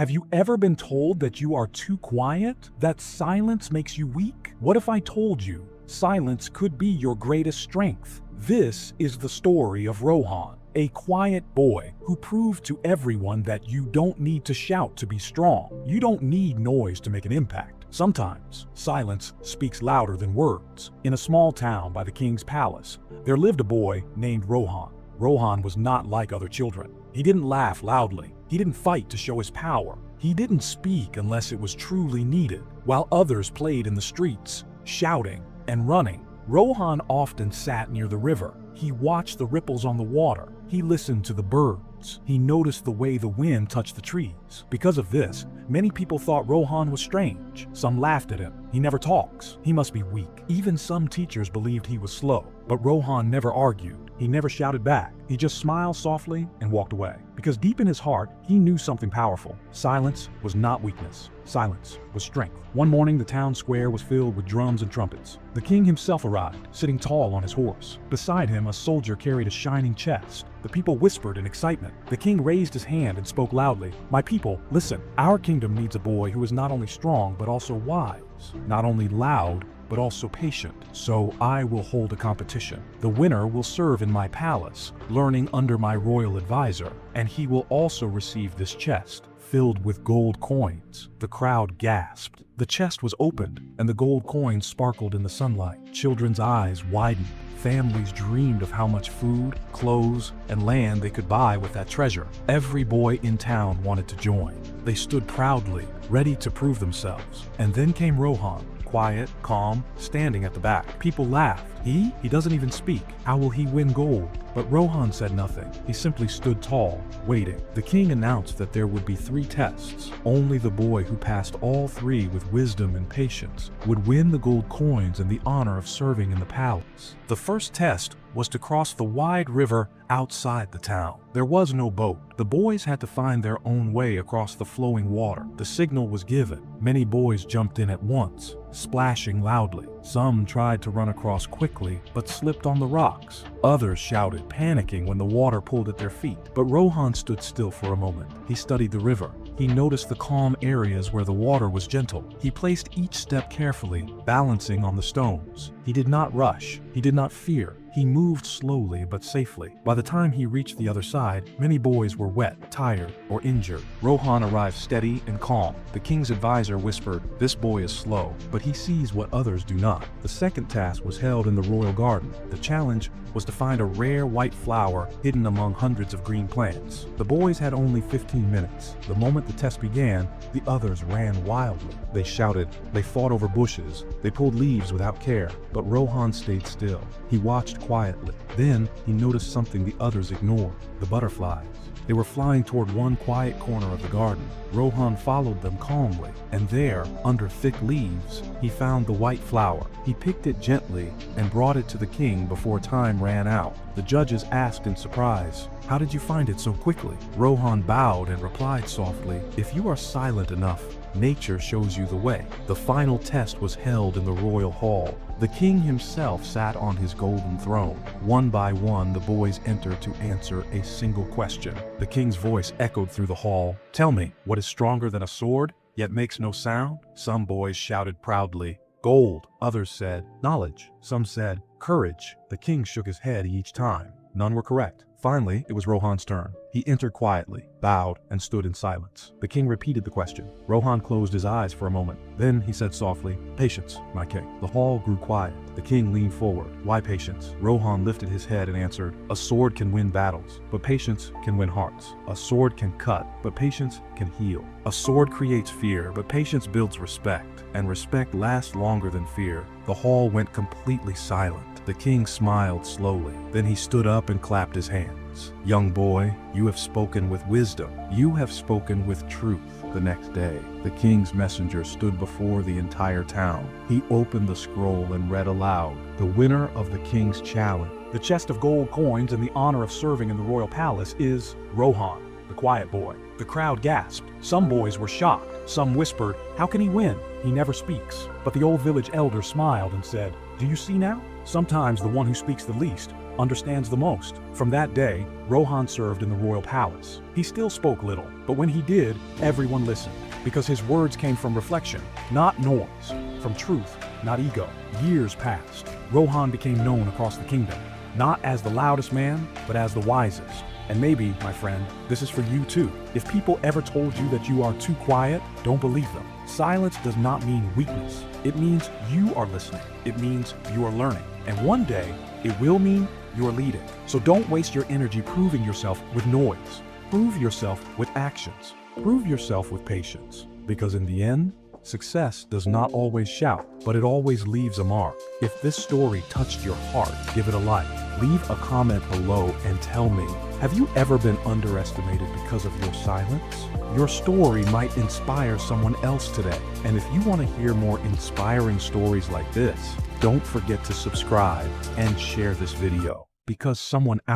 Have you ever been told that you are too quiet? That silence makes you weak? What if I told you silence could be your greatest strength? This is the story of Rohan, a quiet boy who proved to everyone that you don't need to shout to be strong. You don't need noise to make an impact. Sometimes silence speaks louder than words. In a small town by the king's palace, there lived a boy named Rohan. Rohan was not like other children. He didn't laugh loudly. He didn't fight to show his power. He didn't speak unless it was truly needed. While others played in the streets, shouting and running, Rohan often sat near the river. He watched the ripples on the water. He listened to the birds. He noticed the way the wind touched the trees. Because of this, many people thought Rohan was strange. Some laughed at him. He never talks. He must be weak. Even some teachers believed he was slow. But Rohan never argued. He never shouted back. He just smiled softly and walked away. Because deep in his heart, he knew something powerful. Silence was not weakness. Silence was strength. One morning, the town square was filled with drums and trumpets. The king himself arrived, sitting tall on his horse. Beside him, a soldier carried a shining chest. The people whispered in excitement. The king raised his hand and spoke loudly. "My people, listen. Our kingdom needs a boy who is not only strong, but also wise. Not only loud, but also patient. So I will hold a competition. The winner will serve in my palace, learning under my royal advisor, and he will also receive this chest, filled with gold coins." The crowd gasped. The chest was opened, and the gold coins sparkled in the sunlight. Children's eyes widened. Families dreamed of how much food, clothes, and land they could buy with that treasure. Every boy in town wanted to join. They stood proudly, ready to prove themselves. And then came Rohan, quiet, calm, standing at the back. People laughed. He doesn't even speak. How will he win gold? But Rohan said nothing. He simply stood tall, waiting. The king announced that there would be 3 tests. Only the boy who passed all 3 with wisdom and patience would win the gold coins and the honor of serving in the palace. The first test was to cross the wide river outside the town. There was no boat. The boys had to find their own way across the flowing water. The signal was given. Many boys jumped in at once, splashing loudly. Some tried to run across quickly, but slipped on the rocks. Others shouted, panicking when the water pulled at their feet. But Rohan stood still for a moment. He studied the river. He noticed the calm areas where the water was gentle. He placed each step carefully, balancing on the stones. He did not rush. He did not fear. He moved slowly but safely. By the time he reached the other side, many boys were wet, tired, or injured. Rohan arrived steady and calm. The king's advisor whispered, "This boy is slow, but he sees what others do not." The second task was held in the royal garden. The challenge was to find a rare white flower hidden among hundreds of green plants. The boys had only 15 minutes. The moment the test began, the others ran wildly. They shouted, they fought over bushes, they pulled leaves without care, but Rohan stayed still. He watched quietly. Then he noticed something the others ignored: the butterflies. They were flying toward one quiet corner of the garden. Rohan followed them calmly, and there, under thick leaves, he found the white flower. He picked it gently and brought it to the king before time ran out. The judges asked in surprise, "How did you find it so quickly?" Rohan bowed and replied softly, "If you are silent enough, nature shows you the way." The final test was held in the royal hall. The king himself sat on his golden throne. One by one, the boys entered to answer a single question. The king's voice echoed through the hall. "Tell me, what is stronger than a sword, yet makes no sound?" Some boys shouted proudly, "Gold." Others said, "Knowledge." Some said, "Courage." The king shook his head each time. None were correct. Finally, it was Rohan's turn. He entered quietly, bowed, and stood in silence. The king repeated the question. Rohan closed his eyes for a moment. Then he said softly, "Patience, my king." The hall grew quiet. The king leaned forward. "Why patience?" Rohan lifted his head and answered, "A sword can win battles, but patience can win hearts. A sword can cut, but patience can heal. A sword creates fear, but patience builds respect, and respect lasts longer than fear." The hall went completely silent. The king smiled slowly. Then he stood up and clapped his hands. "Young boy, you have spoken with wisdom. You have spoken with truth." The next day, the king's messenger stood before the entire town. He opened the scroll and read aloud, "The winner of the king's challenge, the chest of gold coins and the honor of serving in the royal palace, is Rohan, the quiet boy." The crowd gasped. Some boys were shocked. Some whispered, "How can he win? He never speaks." But the old village elder smiled and said, "Do you see now? Sometimes the one who speaks the least understands the most. From that day, Rohan served in the royal palace. He still spoke little, but when he did, everyone listened, because his words came from reflection, not noise, from truth, not ego. Years passed. Rohan became known across the kingdom, not as the loudest man, but as the wisest. And maybe, my friend, this is for you too. If people ever told you that you are too quiet, don't believe them. Silence does not mean weakness. It means you are listening. It means you are learning. And one day, it will mean you are leading. So don't waste your energy proving yourself with noise. Prove yourself with actions. Prove yourself with patience. Because in the end, success does not always shout, but it always leaves a mark. If this story touched your heart, give it a like. Leave a comment below and tell me, have you ever been underestimated because of your silence? Your story might inspire someone else today. And if you want to hear more inspiring stories like this, don't forget to subscribe and share this video, because someone out